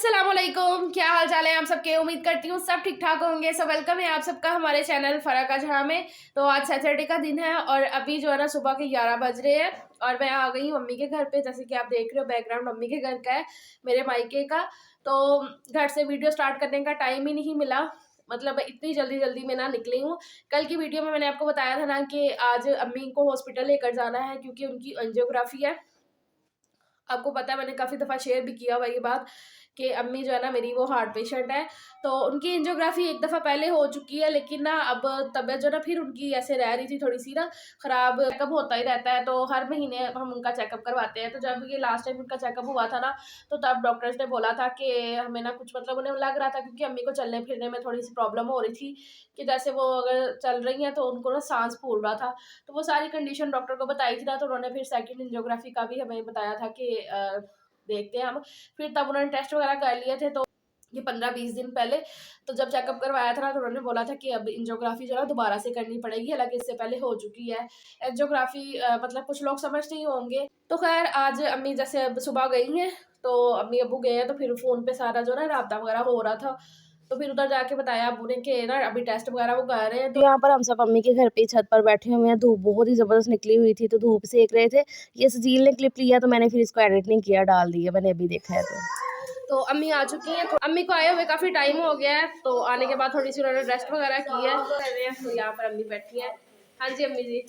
अस्सलामुअलैकुम, क्या हाल चाल है आप सबके। उम्मीद करती हूँ सब ठीक ठाक होंगे। सब वेलकम है आप सबका हमारे चैनल फरा का जहाँ में। तो आज सैटरडे का दिन है और अभी जो है ना सुबह के 11 बज रहे हैं और मैं आ गई हूँ मम्मी के घर पे। जैसे कि आप देख रहे हो बैकग्राउंड मम्मी के घर का है, मेरे मायके का। तो घर से वीडियो स्टार्ट करने का टाइम ही नहीं मिला, मतलब इतनी जल्दी जल्दी मैं ना निकली हूँ। कल की वीडियो में मैंने आपको बताया था ना कि आज अम्मी को हॉस्पिटल लेकर जाना है क्योंकि उनकी एंजियोग्राफी है। आपको पता है मैंने काफ़ी दफ़ा शेयर भी किया हुआ ये बात कि अम्मी जो है ना मेरी वो हार्ट पेशेंट है। तो उनकी एंजियोग्राफी एक दफ़ा पहले हो चुकी है, लेकिन ना अब तबीयत जो ना फिर उनकी ऐसे रह रही थी थोड़ी सी ना ख़राब। चेकअप होता ही रहता है, तो हर महीने हम उनका चेकअप करवाते हैं। तो जब ये लास्ट टाइम उनका चेकअप हुआ था ना, तो तब डॉक्टर्स ने बोला था कि हमें ना कुछ मतलब उन्हें लग रहा था क्योंकि अम्मी को चलने फिरने में थोड़ी सी प्रॉब्लम हो रही थी कि जैसे वो अगर चल रही हैं तो उनको ना सांस फूल रहा था। तो वो सारी कंडीशन डॉक्टर को बताई थी ना, तो उन्होंने फिर सेकंड एंजियोग्राफी का भी हमें बताया था कि देखते हैं हम। फिर तब उन्होंने टेस्ट वगैरह कर लिए थे, तो ये 15-20 दिन पहले। तो जब चेकअप करवाया था ना, तो उन्होंने बोला था कि अब एंजियोग्राफी जो है दोबारा से करनी पड़ेगी, हालांकि इससे पहले हो चुकी है एंजियोग्राफी। मतलब कुछ लोग समझते ही होंगे। तो खैर आज अम्मी जैसे अब सुबह गई हैं, तो अम्मी अबू गए हैं, तो फिर फ़ोन पे सारा जो ना राब्ता वगैरह हो रहा था। तो फिर उधर जाके बताया अबू ने कि ना अभी टेस्ट वगैरह वो कर रहे हैं। तो यहाँ पर हम सब अम्मी के घर पे छत पर बैठे हुए हैं। धूप बहुत ही ज़बरदस्त निकली हुई थी, तो धूप सेक रहे थे। ये सजील ने क्लिप लिया, तो मैंने फिर इसको एडिट नहीं किया, डाल दिया मैंने अभी देखा है। तो अम्मी आ चुकी हैं। तो अम्मी को आए हुए काफ़ी टाइम हो गया है, तो आने के बाद थोड़ी सी उन्होंने रेस्ट वगैरह की है। तो यहाँ पर अम्मी बैठी हैं। हाँ जी अम्मी जी,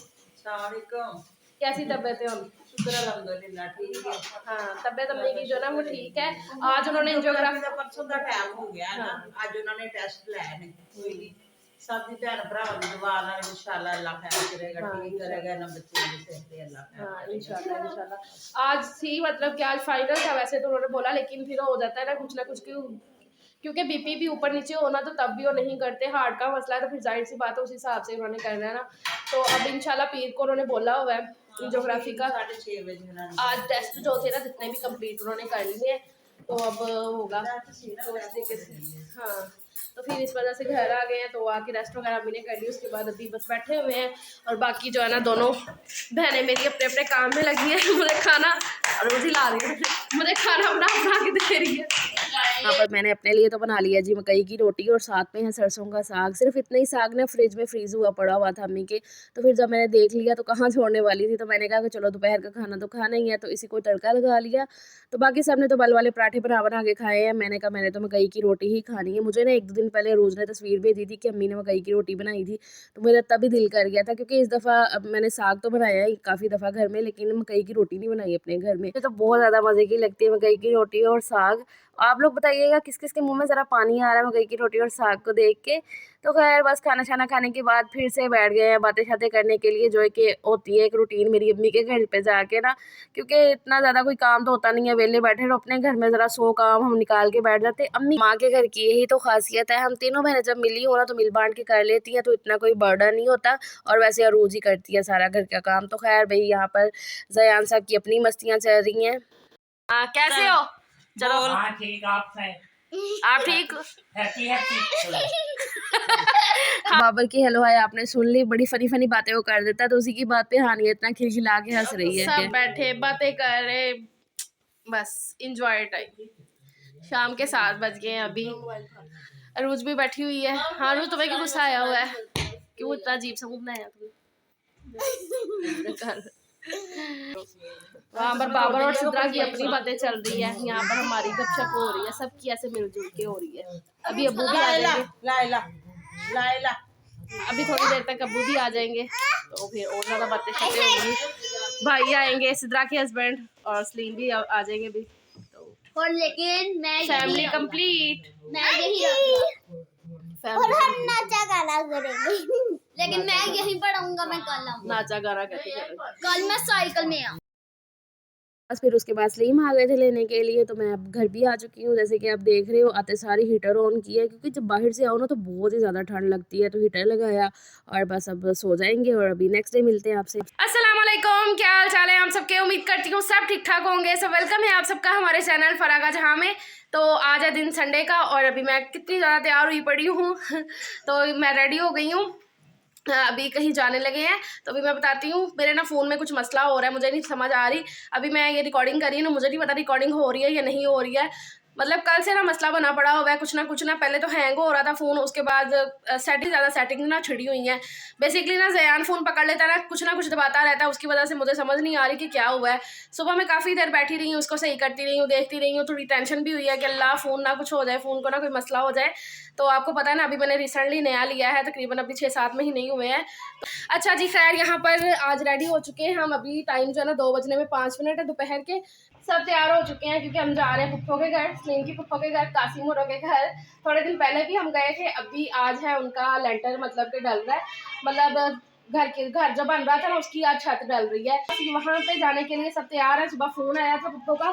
कैसी तबीयत है हम? अल्हम्दुलिल्लाह ठीक है। हाँ, तबीयत अम्मी की जो ना वो ठीक है। आज उन्होंने एंजियोग्राफी परसों का टाइम हो गया ना, आज उन्होंने टेस्ट लाए ने। कोई नहीं, सब दी भैन भरावां दी दुआ नाल इंशाल्लाह अल्लाह खैर करेगा, ठीक करेगा ना बच्चे दे सिर ते अल्लाह खैर। हाँ इंशाल्लाह इंशाल्लाह। आज थी मतलब कि आज फाइनल था वैसे तो उन्होंने बोला, लेकिन फिर हो जाता है ना कुछ क्योंकि बीपी भी ऊपर नीचे होना, तो तब भी वो नहीं करते। हार्ट का मसला है तो फिर जाहिर सी बात है उस हिसाब से उन्होंने करना है ना। तो अब इंशाल्लाह पीर को उन्होंने बोला हुआ है एंजियोग्राफी का। 6:30 बजे आज टेस्ट जो थे ना जितने भी कंप्लीट उन्होंने कर लिए हैं, तो अब होगा तो इस तरीके से। हाँ, तो फिर इस वजह से घर आ गए हैं, तो आके रेस्ट वगैरह भी नहीं कर ली। उसके बाद अभी बस बैठे हुए हैं और बाकी जो है ना दोनों बहनें मेरी अपने अपने काम में लगी हैं। मुझे खाना और मुझे ला रही है, मुझे खाना बना के दे रही है। यहाँ पर मैंने अपने लिए तो बना लिया जी मकई की रोटी और साथ में है सरसों का साग। सिर्फ इतना ही साग ने फ्रिज में फ्रीज हुआ पड़ा हुआ था अम्मी के। तो फिर जब मैंने देख लिया तो कहाँ छोड़ने वाली थी, तो मैंने कहा कि चलो दोपहर का खाना तो खाना ही है, तो इसी को तड़का लगा लिया। तो बाकी सबने तो बल वाले पराठे बना बना के खाए हैं। मैंने कहा मैंने तो मकई की रोटी ही खानी है। मुझे ना 1-2 दिन पहले रोज़ ने तस्वीर भेजी थी कि अम्मी ने मकई की रोटी बनाई थी, तो मेरा तभी दिल कर गया था। क्योंकि इस दफ़ा अब मैंने साग तो बनाया है काफ़ी दफ़ा घर में, लेकिन मकई की रोटी नहीं बनाई अपने घर में। तो बहुत ज़्यादा मज़े की लगती है मकई की रोटी और साग। आप लोग बताइएगा किस किस के मुंह में ज़रा पानी आ रहा है मकई की रोटी और साग को देख के। तो खैर बस खाना शाना खाने के बाद फिर से बैठ गए हैं बातें शातें करने के लिए, जो है कि होती है एक रूटीन मेरी अम्मी के घर पे जाके ना। क्योंकि इतना ज़्यादा कोई काम तो होता नहीं है, वेले बैठे रहो अपने घर में, ज़रा 100 काम हम निकाल के बैठ जाते। अम्मी माँ के घर की यही तो खासियत है, हम तीनों बहनें जब मिली हो ना तो मिल बांट के कर लेती हैं, तो इतना कोई बर्डन नहीं होता। और वैसे अरूज ही करती है सारा घर का काम। तो खैर भाई यहाँ पर जयान साहब की अपनी मस्तियाँ चल रही हैं। कैसे हो? चलो हाँ ठीक। आप ठीक। Happy happy. हाँ, बाबर की हेलो हाय आपने सुन ली। बड़ी फनी फनी बातें वो कर देता है, तो उसी की बात पे हानि इतना खिलखिला के हंस रही है। सब बैठे बातें कर रहे, बस इंजॉय टाइम। शाम के 7 बज गए हैं अभी। अरूज भी बैठी हुई है। हाँ अरूज तुम्हें क्यों गुस्सा आया हुआ है? क्यों इतना अजीब सा मुंह बनाया तुमने? वहाँ पर बाबर और सिद्रा की अपनी बातें चल रही है, यहाँ पर हमारी गपशप हो रही है, सबकी ऐसे मिलजुल के हो रही है। अभी अब्बू भी आ जाएंगे, अभी थोड़ी देर तक अब्बू भी आ जाएंगे, तो फिर और ज़्यादा बातें शतें होंगी। भाई आएंगे, सिद्रा के हस्बैंड, और सलीम भी आ जाएंगे भी। तो और लेकिन मैं फैमिली कंप्लीट। मैं यही और हम नाचा गाना करेंगे। लेकिन मैं यहीं पर आऊंगा, मैं कल आऊंगा। नाचा गाना कहती है कल मैं साइकिल में आऊँ। बस। फिर उसके बाद सलीम आ गए थे लेने के लिए, तो मैं अब घर भी आ चुकी हूँ। जैसे कि आप देख रहे हो आते सारी हीटर ऑन किया है, क्योंकि जब बाहर से आओ ना तो बहुत ही ज़्यादा ठंड लगती है, तो हीटर लगाया और बस अब सो जाएंगे। और अभी नेक्स्ट डे मिलते हैं आपसे। अस्सलाम वालेकुम, क्या हाल चाल है आप सबके। उम्मीद करती हूँ सब ठीक ठाक होंगे। सब वेलकम है आप सबका हमारे चैनल फरा का जहाँ में। तो आज है दिन संडे का और अभी मैं कितनी ज़्यादा तैयार हुई पड़ी हूँ तो मैं रेडी हो गई हूँ, अभी कहीं जाने लगे हैं। तो अभी मैं बताती हूँ, मेरे ना फ़ोन में कुछ मसला हो रहा है, मुझे नहीं समझ आ रही। अभी मैं ये रिकॉर्डिंग कर रही हूँ ना, मुझे नहीं पता रिकॉर्डिंग हो रही है या नहीं हो रही है। मतलब कल से ना मसला बना पड़ा हुआ है कुछ ना। पहले तो हैंग हो रहा था फ़ोन, उसके बाद सेटिंग ना छिड़ी हुई हैं। बेसिकली ना ज़यान फ़ोन पकड़ लेता है ना कुछ दबाता रहता है, उसकी वजह से मुझे समझ नहीं आ रही कि क्या हुआ है। सुबह मैं काफ़ी देर बैठी रही हूँ, उसको सही करती रही हूँ, देखती रही हूँ, थोड़ी टेंशन भी हुई है कि अल्लाह फ़ोन ना कुछ हो जाए, फ़ोन को ना कोई मसला हो जाए। तो आपको पता है ना, अभी मैंने रिसेंटली नया लिया है, तकरीबन अभी 6-7 महीने ही हुए हैं। अच्छा जी, खैर यहाँ पर आज रेडी हो चुके हैं हम। अभी टाइम जो है ना 2 बजने में 5 मिनट है दोपहर के। सब तैयार हो चुके हैं क्योंकि हम जा रहे हैं पुप्पो के घर, सलीम की पुप्पो के घर, कासिम औरों के घर। थोड़े दिन पहले भी हम गए थे, अभी आज है उनका लेंटर मतलब कि डल रहा है, मतलब घर जो बन रहा था ना उसकी आज छत डल रही है। वहाँ पे जाने के लिए सब तैयार है। सुबह फ़ोन आया था पुप्पो का,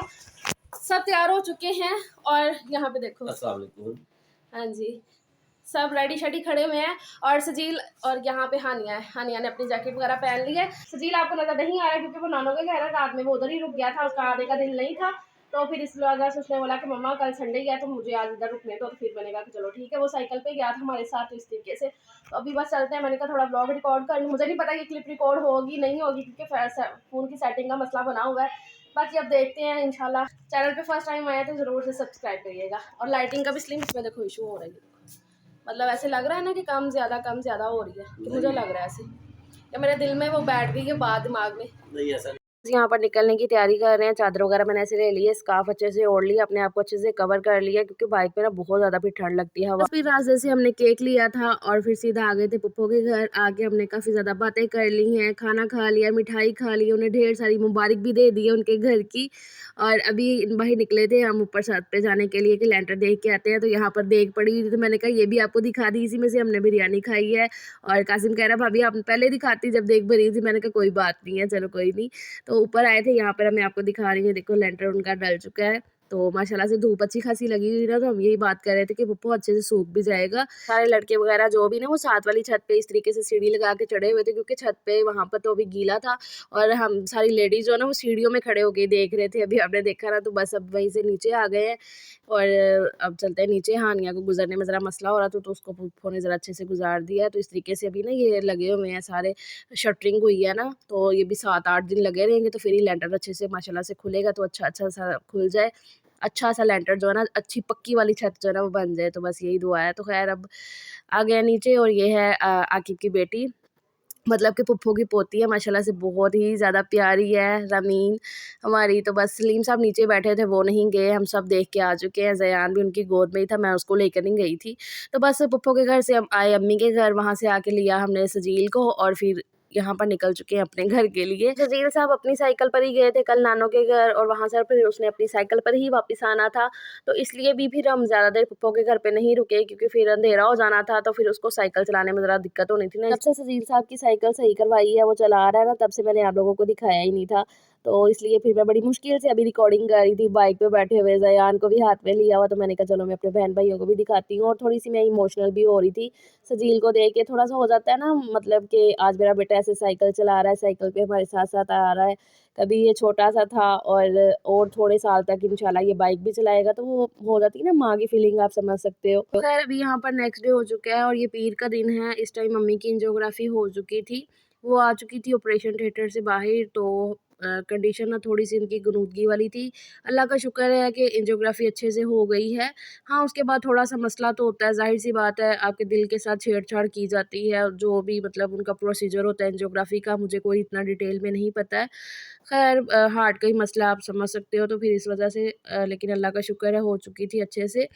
सब तैयार हो चुके हैं। और यहाँ पे देखो, अस्सलाम वालेकुम। हाँ जी, सब रेडी शेडी खड़े हुए हैं। और सजील और यहाँ पे हानिया है, हानिया ने अपनी जैकेट वगैरह पहन ली है। सजील आपको नजर नहीं आ रहा क्योंकि वो नानों के घर है, रात में वो उधर ही रुक गया था, उसका आने का दिल नहीं था। तो फिर इस वजह से उसने बोला कि मम्मा कल संडे गया तो मुझे आज इधर रुकने दो। तो फिर मैंने कहा कि चलो ठीक है, वो साइकिल पे गया था हमारे साथ, तो इस तरीके से। तो अभी बस चलते हैं। मैंने कहा थोड़ा ब्लॉग रिकॉर्ड कर लूँ, मुझे नहीं पता कि क्लिप रिकॉर्ड होगी नहीं होगी क्योंकि फ़ोन की सेटिंग का मसला बना हुआ है। बाकी अब देखते हैं इंशाल्लाह। चैनल पे फर्स्ट टाइम आया तो ज़रूर से सब्सक्राइब करिएगा। और लाइटिंग का भी स्लिम इसमें देखो इशू हो रहा है, मतलब ऐसे लग रहा है ना कि कम ज़्यादा हो रही है, कि मुझे लग रहा है ऐसे कि मेरे दिल में वो बैठ गई है बात दिमाग में। नहीं ऐसा यहाँ पर निकलने की तैयारी कर रहे हैं। चादर वगैरह मैंने ऐसे ले ली है, स्कार्फ अच्छे से ओढ़ लिया, अपने आप को अच्छे से कवर कर लिया क्योंकि बाइक पे ना बहुत ज़्यादा फिर ठंड लगती है हवा। फिर रास्ते से हमने केक लिया था और फिर सीधा आ गए थे पुप्पो के घर। आके हमने काफ़ी ज़्यादा बातें कर ली हैं, खाना खा लिया, मिठाई खा ली, उन्हें ढेर सारी मुबारक भी दे दी है उनके घर की। और अभी बाहर निकले थे हम ऊपर छत पे जाने के लिए कि लेंटर देख के आते हैं। तो यहाँ पर देख पड़ी हुई थी तो मैंने कहा ये भी आपको दिखा दी, इसी में से हमने बिरयानी खाई है। और कासिम कह रहा भाभी आप पहले दिखाती जब देख भरी थी। मैंने कहा कोई बात नहीं है, चलो कोई नहीं। तो ऊपर आए थे, यहाँ पर मैं आपको दिखा रही हूँ, देखो लेंटर उनका डल चुका है। तो माशाल्लाह से धूप अच्छी खासी लगी हुई ना, तो हम यही बात कर रहे थे कि पुप्पो अच्छे से सूख भी जाएगा। सारे लड़के वगैरह जो भी ना वो साथ वाली छत पे इस तरीके से सीढ़ी लगा के चढ़े हुए थे क्योंकि छत पे वहाँ पर तो अभी गीला था। और हम सारी लेडीज जो है ना वो सीढ़ियों में खड़े होके देख रहे थे। अभी आपने देखा ना, तो बस अब वहीं से नीचे आ गए हैं और अब चलते हैं नीचे। हानिया को गुजरने में ज़रा मसला हो रहा था तो उसको पुप्पो ने ज़रा अच्छे से गुजार दिया। तो इस तरीके से अभी ना ये लगे हुए हैं सारे, शटरिंग हुई है ना, तो ये भी 7-8 दिन लगे रहेंगे तो फिर ही लेंटर अच्छे से माशाल्लाह से खुलेगा, तो अच्छा सा खुल जाए। अच्छा सा लेंटर जो है ना, अच्छी पक्की वाली छत जो है ना वो बन जाए, तो बस यही दुआ है। तो खैर अब आ गया नीचे। और ये है आकिब की बेटी, मतलब कि पुप्पो की पोती है, माशाल्लाह से बहुत ही ज़्यादा प्यारी है रमीन हमारी। तो बस सलीम साहब नीचे बैठे थे, वो नहीं गए, हम सब देख के आ चुके हैं। ज़यान भी उनकी गोद में ही था, मैं उसको लेकर नहीं गई थी। तो बस पुप्पो के घर से हम आए अम्मी के घर, वहाँ से आके लिया हमने सजील को और फिर यहाँ पर निकल चुके हैं अपने घर के लिए। सजील साहब अपनी साइकिल पर ही गए थे कल नानों के घर और वहाँ से फिर उसने अपनी साइकिल पर ही वापस आना था। तो इसलिए भी फिर हम ज़्यादा देर पुप्पो के घर पे नहीं रुके क्योंकि फिर अंधेरा हो जाना था, तो फिर उसको साइकिल चलाने में ज़रा दिक्कत होनी थी ना। जब से सजील साहब की साइकिल सही करवाई है, वो चला रहा है ना, तब से मैंने आप लोगों को दिखाया ही नहीं था। तो इसलिए फिर मैं बड़ी मुश्किल से अभी रिकॉर्डिंग कर रही थी, बाइक पे बैठे हुए, ज़यान को भी हाथ में लिया हुआ। तो मैंने कहा चलो मैं अपने बहन भाइयों को भी दिखाती हूँ। और थोड़ी-सी मैं इमोशनल भी हो रही थी सजील को देख के। थोड़ा-सा हो जाता है ना, मतलब कि आज मेरा बेटा ऐसे साइकिल चला रहा है, साइकिल पे हमारे साथ-साथ आ रहा है। कभी ये छोटा-सा था और थोड़े साल तक इंशाल्लाह ये बाइक भी चलाएगा, तो वो हो जाती है ना माँ की फीलिंग, आप समझ सकते हो। खैर अभी यहाँ पर नेक्स्ट डे हो चुका है और ये पीर का दिन है। इस टाइम मम्मी की एंजियोग्राफी हो चुकी थी, वो आ चुकी थी ऑपरेशन थिएटर से बाहर। तो कंडीशन ना थोड़ी-सी उनकी गनूदगी वाली थी। अल्लाह का शुक्र है कि एंजियोग्राफी अच्छे से हो गई है। हाँ, उसके बाद थोड़ा-सा मसला तो होता है, ज़ाहिर-सी बात है, आपके दिल के साथ छेड़छाड़ की जाती है। जो भी मतलब उनका प्रोसीजर होता है एंजियोग्राफी का, मुझे कोई इतना डिटेल में नहीं पता है। खैर हार्ट का ही मसला, आप समझ सकते हो, तो फिर इस वजह से लेकिन अल्लाह का शुक्र है हो चुकी थी अच्छे से।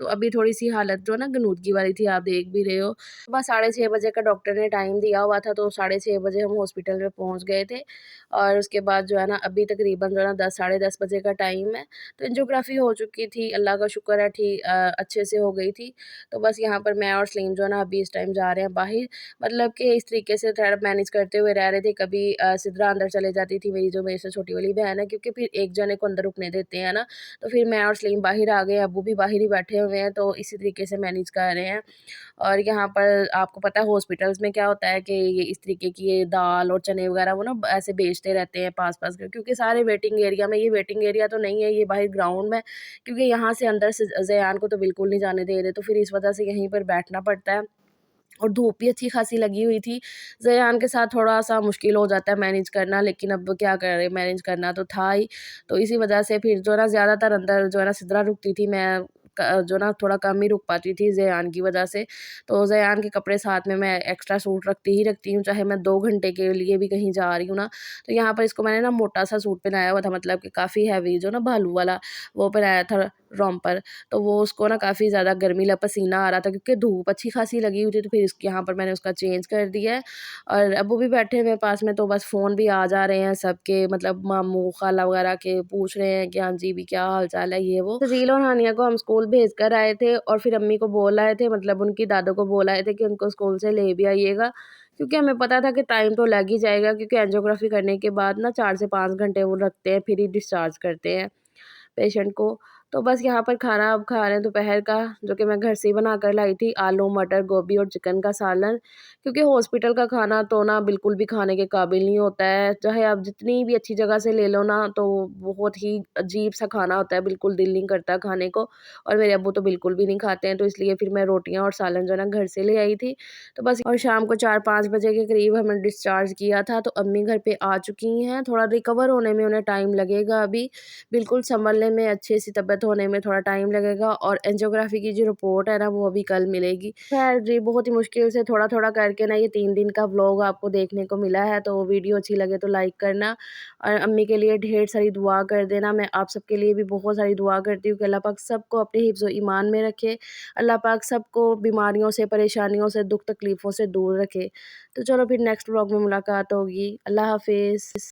तो अभी थोड़ी-सी हालत जो है ना गनूदगी वाली थी, आप देख भी रहे हो। सुबह 6:30 बजे का डॉक्टर ने टाइम दिया हुआ था, तो 6:30 बजे हम हॉस्पिटल में पहुँच गए थे। और उसके बाद जो है ना अभी तकरीबन जो है ना 10 साढ़े 10 बजे का टाइम है। तो एंजियोग्राफी हो चुकी थी, अल्लाह का शुक्र है अच्छे से हो गई थी। तो बस यहाँ पर मैं और सलीम जो है ना अभी इस टाइम जा रहे हैं बाहर, मतलब कि इस तरीके से थोड़ा मैनेज करते हुए रह रहे थे। कभी सिद्रा अंदर चले जाती थी, मेरी जो मेरे से छोटी वाली बहन है, क्योंकि फिर एक जने को अंदर रुकने देते हैं ना। तो फिर मैं और सलीम बाहर आ गए, अब्बू भी बाहर ही बैठे हुए हैं, तो इसी तरीके से मैनेज कर रहे हैं। और यहाँ पर आपको पता है हॉस्पिटल्स में क्या होता है कि ये इस तरीके की ये दाल और चने वगैरह वो ना ऐसे बेचते रहते हैं पास-पास के, क्योंकि सारे वेटिंग एरिया में, ये वेटिंग एरिया तो नहीं है, ये बाहर ग्राउंड में, क्योंकि यहाँ से अंदर से ज़यान को तो बिल्कुल नहीं जाने दे रहे, तो फिर इस वजह से यहीं पर बैठना पड़ता है। और धूप भी अच्छी खासी लगी हुई थी। ज़यान के साथ थोड़ा-सा मुश्किल हो जाता है मैनेज करना, लेकिन अब क्या करें, मैनेज करना तो था ही। तो इसी वजह से फिर जो है ना ज़्यादातर अंदर जो है ना सिद्रा रुकती थी, मैं जो ना थोड़ा कम ही रुक पाती थी ज़यान की वजह से। तो ज़यान के कपड़े साथ में मैं एक्स्ट्रा सूट रखती ही रखती हूँ, चाहे मैं 2 घंटे के लिए भी कहीं जा रही हूँ ना। तो यहाँ पर इसको मैंने ना मोटा-सा सूट पहनाया हुआ था, मतलब कि काफ़ी हैवी जो ना भालू वाला, वो पहनाया था रोम्पर। तो वो उसको ना काफ़ी ज़्यादा गर्मी लग पसीना आ रहा था क्योंकि धूप अच्छी खासी लगी हुई थी, तो फिर यहाँ पर मैंने उसका चेंज कर दिया है। और अब्बू भी बैठे हुए हैं पास में, तो बस फ़ोन भी आ जा रहे हैं सबके, मतलब मामू खाला वगैरह के पूछ रहे हैं कि हाँ जी भी क्या हाल चाल है ये वो। तज़ील और हानिया को हम स्कूल भेज कर आए थे और फिर अम्मी को बोल आए थे, मतलब उनकी दादों को बोल आए थे कि उनको स्कूल से ले भी आइएगा, क्योंकि हमें पता था कि टाइम तो लग ही जाएगा, क्योंकि एंजियोग्राफी करने के बाद ना 4 से 5 घंटे वो रखते हैं, फिर ही डिस्चार्ज करते हैं पेशेंट को। तो बस यहाँ पर खाना अब खा रहे हैं दोपहर का, जो कि मैं घर से ही बना कर लाई थी, आलू, मटर, गोभी और चिकन का सालन। क्योंकि हॉस्पिटल का खाना तो ना बिल्कुल भी खाने के काबिल नहीं होता है, चाहे आप जितनी भी अच्छी जगह से ले लो ना, तो बहुत ही अजीब-सा खाना होता है, बिल्कुल दिल नहीं करता खाने को। और मेरे अब्बू तो बिल्कुल भी नहीं खाते हैं, तो इसलिए फिर मैं रोटियाँ और सालन जो है ना घर से ले आई थी। तो बस, और शाम को 4-5 बजे के करीब हमें डिस्चार्ज किया था, तो अम्मी घर पे आ चुकी हैं। थोड़ा रिकवर होने में उन्हें टाइम लगेगा अभी, बिल्कुल सँभलने में, अच्छी-सी तबीयत होने में थोड़ा टाइम लगेगा, और एंजियोग्राफी की जो रिपोर्ट है ना, वो अभी कल मिलेगी। ख़ैर जी, बहुत ही मुश्किल से थोड़ा-थोड़ा करके ना ये 3 दिन का व्लॉग आपको देखने को मिला है, तो वीडियो अच्छी लगे तो लाइक करना और अम्मी के लिए ढेर सारी दुआ कर देना। मैं आप सबके लिए भी बहुत सारी दुआ करती हूँ कि अल्लाह पाक सबको अपने हिफ्ज़-ओ-ईमान में रखे, अल्लाह पाक सबको बीमारियों से, परेशानियों से, दुःख तकलीफ़ों से दूर रखे। तो चलो फिर नेक्स्ट व्लॉग में मुलाकात होगी। अल्लाह हाफ़िज़।